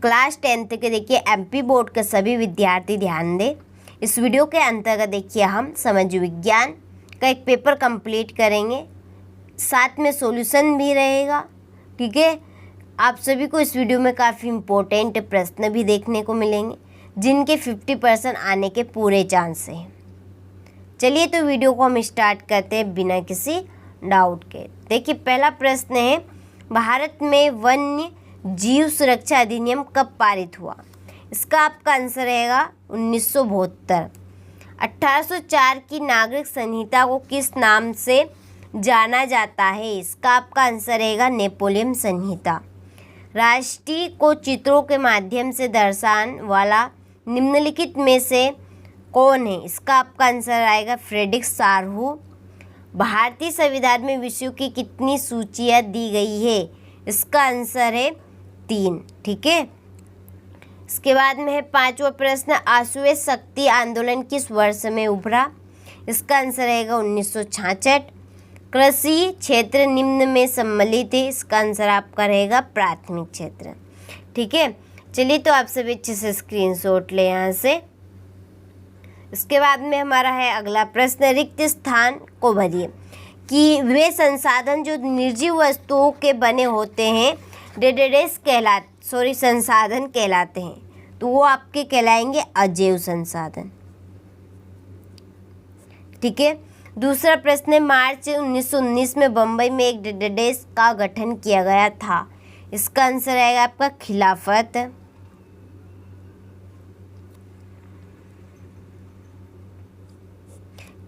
Class 10th के देखिए MP board के सभी विद्यार्थी ध्यान दें। इस वीडियो के अंतर्गत देखिए हम समाज विज्ञान का एक पेपर कंप्लीट करेंगे, साथ में सॉल्यूशन भी रहेगा। ठीक है, आप सभी को इस वीडियो में काफ़ी इम्पोर्टेंट प्रश्न भी देखने को मिलेंगे जिनके 50% आने के पूरे चांस हैं। चलिए तो वीडियो को हम स्टार्ट करते हैं बिना किसी डाउट के। देखिए पहला प्रश्न है, भारत में वन्य जीव सुरक्षा अधिनियम कब पारित हुआ? इसका आपका आंसर रहेगा 1972। 1804 की नागरिक संहिता को किस नाम से जाना जाता है? इसका आपका आंसर रहेगा नेपोलियन संहिता। राष्ट्रीय को चित्रों के माध्यम से दर्शाने वाला निम्नलिखित में से कौन है? इसका आपका आंसर आएगा फ्रेडरिक सारहू। भारतीय संविधान में विषयों की कितनी सूचियाँ दी गई है? इसका आंसर है 3। ठीक है, इसके बाद में है 5वां प्रश्न, आशुए शक्ति आंदोलन किस वर्ष में उभरा? इसका आंसर रहेगा 1966। कृषि क्षेत्र निम्न में सम्मिलित है? इसका आंसर आपका रहेगा प्राथमिक क्षेत्र। ठीक है, चलिए तो आप सभी अच्छे से स्क्रीनशॉट ले यहाँ से। इसके बाद में हमारा है अगला प्रश्न, रिक्त स्थान को भरिए कि वे संसाधन जो निर्जीव वस्तुओं के बने होते हैं संसाधन कहलाते हैं, तो वो आपके कहलाएंगे अजैव संसाधन। ठीक है, दूसरा प्रश्न, मार्च 1919 में बम्बई में एक डेटाबेस का गठन किया गया था। इसका आंसर आएगा आपका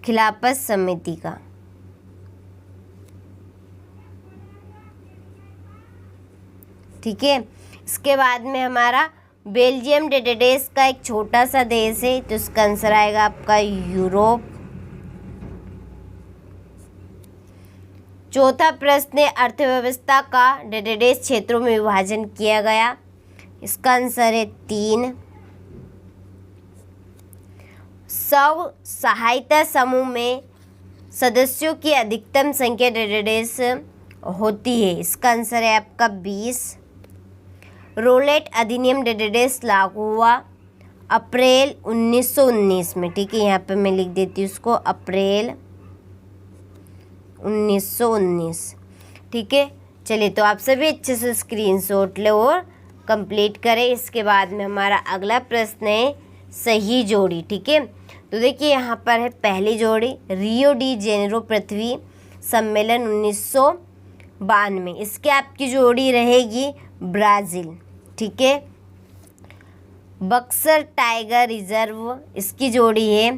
खिलाफत समिति का। ठीक है, इसके बाद में हमारा बेल्जियम डेटाबेस का एक छोटा सा देश है, तो इसका आंसर आएगा आपका यूरोप। चौथा प्रश्न है, अर्थव्यवस्था का डेटाबेस क्षेत्रों में विभाजन किया गया। इसका आंसर है 3। स्व सहायता समूह में सदस्यों की अधिकतम संख्या डेटाबेस होती है। इसका आंसर है आपका 20। रोलेट अधिनियम डेटाबेस लागू हुआ अप्रैल 1919 में। ठीक है, यहाँ पे मैं लिख देती हूँ उसको, अप्रैल 1919। ठीक है, चलिए तो आप सभी अच्छे से स्क्रीनशॉट ले और कंप्लीट करें। इसके बाद में हमारा अगला प्रश्न है सही जोड़ी। ठीक है, तो देखिए यहाँ पर है पहली जोड़ी, रियो डी जेनेरो पृथ्वी सम्मेलन 1992। इसके आपकी जोड़ी रहेगी ब्राज़ील। ठीक है, बक्सर टाइगर रिजर्व, इसकी जोड़ी है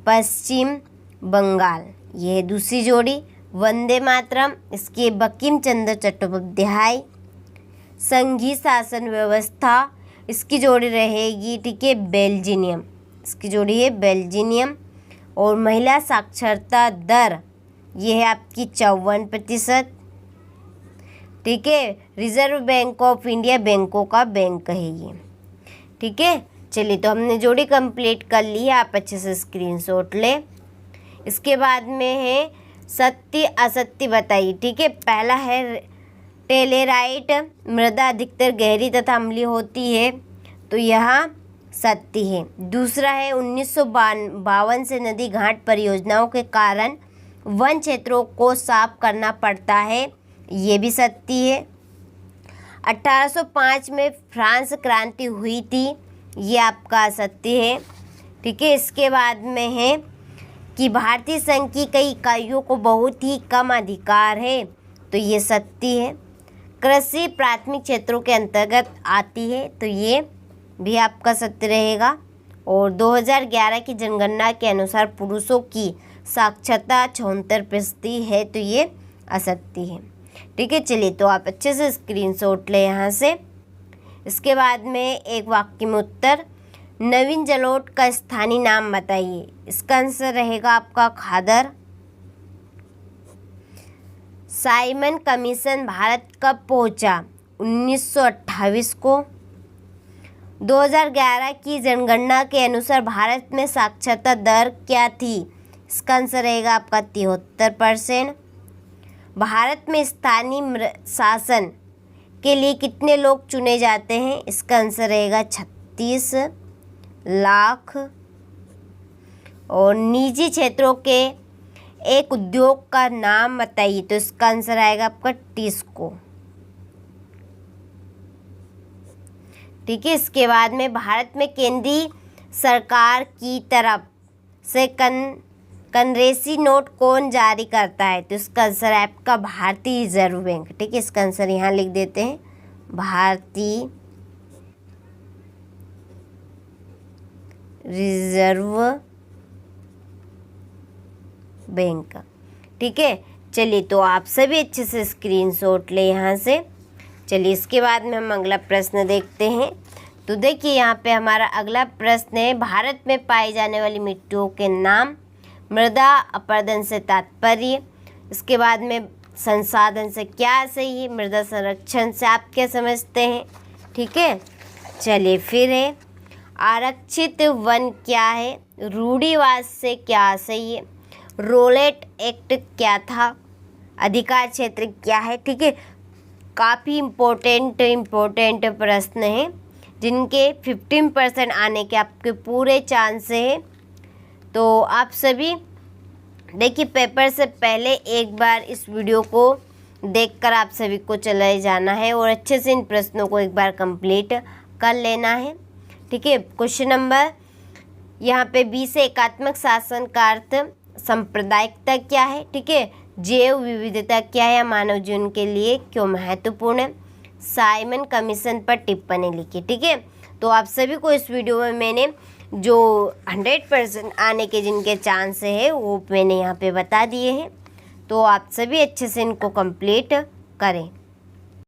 पश्चिम बंगाल, ये है दूसरी जोड़ी। वंदे मातरम, इसकी बंकिम चंद्र चट्टोपाध्याय। संघीय शासन व्यवस्था, इसकी जोड़ी रहेगी ठीक है बेल्जियम, इसकी जोड़ी है बेल्जियम। और महिला साक्षरता दर, ये है आपकी 54%। ठीक है, रिजर्व बैंक ऑफ इंडिया बैंकों का बैंक है ये। ठीक है, चलिए तो हमने जोड़ी कंप्लीट कर ली है, आप अच्छे से स्क्रीनशॉट ले। इसके बाद में है सत्य असत्य बताइए। ठीक है, पहला है टेलेराइट मृदा अधिकतर गहरी तथा अम्लीय होती है, तो यहाँ सत्य है। दूसरा है 1952 से नदी घाट परियोजनाओं के कारण वन क्षेत्रों को साफ करना पड़ता है, ये भी सत्य है। 1805 में फ्रांस क्रांति हुई थी, ये आपका सत्य है। ठीक है, इसके बाद में है कि भारतीय संघ की कई इकाइयों को बहुत ही कम अधिकार है, तो ये सत्य है। कृषि प्राथमिक क्षेत्रों के अंतर्गत आती है, तो ये भी आपका सत्य रहेगा। और 2011 की जनगणना के अनुसार पुरुषों की साक्षरता 76% है, तो ये असत्य है। ठीक है, चलिए तो आप अच्छे से स्क्रीनशॉट ले यहाँ से। इसके बाद में एक वाक्य में उत्तर, नवीन जलोढ़ का स्थानीय नाम बताइए। इसका आंसर रहेगा आपका खादर। साइमन कमीशन भारत कब पहुंचा? 1928 को। 2011 की जनगणना के अनुसार भारत में साक्षरता दर क्या थी? इसका आंसर रहेगा आपका 73%। भारत में स्थानीय शासन इसके लिए कितने लोग चुने जाते हैं? इसका आंसर रहेगा 36 लाख। और निजी क्षेत्रों के एक उद्योग का नाम बताइए, तो इसका आंसर आएगा आपका टिस्को। ठीक है, इसके बाद में भारत में केंद्रीय सरकार की तरफ से करेंसी नोट कौन जारी करता है? तो इसका आंसर है आपका भारतीय रिजर्व बैंक। ठीक है, इसका आंसर यहाँ लिख देते हैं, भारतीय रिजर्व बैंक। ठीक है, चलिए तो आप सभी अच्छे से स्क्रीनशॉट ले यहाँ से। चलिए इसके बाद में हम अगला प्रश्न देखते हैं। तो देखिए यहाँ पे हमारा अगला प्रश्न है, भारत में पाई जाने वाली मिट्टियों के नाम। मृदा अपरदन से तात्पर्य, इसके बाद में संसाधन से क्या सही है, मृदा संरक्षण से आप क्या समझते हैं? ठीक है, चलिए फिर है आरक्षित वन क्या है, रूढ़िवाद से क्या सही है, रोलेट एक्ट क्या था, अधिकार क्षेत्र क्या है। ठीक है, काफ़ी इम्पोर्टेंट प्रश्न हैं जिनके 15% आने के आपके पूरे चांस है। तो आप सभी देखिए पेपर से पहले एक बार इस वीडियो को देखकर आप सभी को चले जाना है और अच्छे से इन प्रश्नों को एक बार कंप्लीट कर लेना है। ठीक है, क्वेश्चन नंबर यहाँ पे 20 से एकात्मक शासन का अर्थ सांप्रदायिकता क्या है। ठीक है, जैव विविधता क्या है, मानव जीवन के लिए क्यों महत्वपूर्ण है, साइमन कमीशन पर टिप्पणी लिखी। ठीक है, तो आप सभी को इस वीडियो में मैंने जो 100% आने के जिनके चांस है वो मैंने यहाँ पे बता दिए हैं। तो आप सभी अच्छे से इनको कंप्लीट करें।